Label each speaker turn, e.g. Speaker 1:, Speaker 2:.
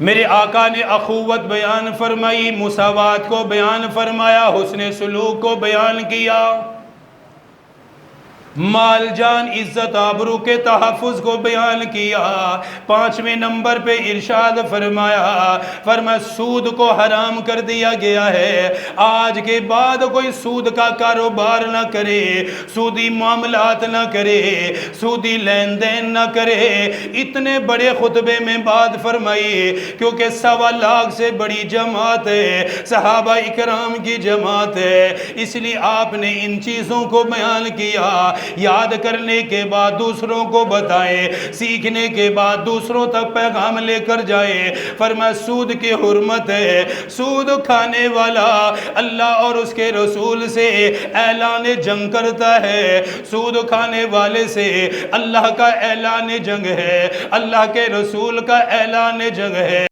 Speaker 1: میرے آقا نے اخوت بیان فرمائی، مساوات کو بیان فرمایا، حسن سلوک کو بیان کیا، مال جان عزت آبرو کے تحفظ کو بیان کیا۔ 5ویں نمبر پہ ارشاد فرمایا سود کو حرام کر دیا گیا ہے، آج کے بعد کوئی سود کا کاروبار نہ کرے، سودی معاملات نہ کرے، سودی لین دین نہ کرے۔ اتنے بڑے خطبے میں بات فرمائی کیونکہ 1.25 لاکھ سے بڑی جماعت ہے، صحابہ اکرام کی جماعت ہے، اس لیے آپ نے ان چیزوں کو بیان کیا۔ یاد کرنے کے بعد دوسروں کو بتائیں، سیکھنے کے بعد دوسروں تک پیغام لے کر جائیں۔ فرمایا سود کی حرمت ہے، سود کھانے والا اللہ اور اس کے رسول سے اعلان جنگ کرتا ہے، سود کھانے والے سے اللہ کا اعلان جنگ ہے، اللہ کے رسول کا اعلان جنگ ہے۔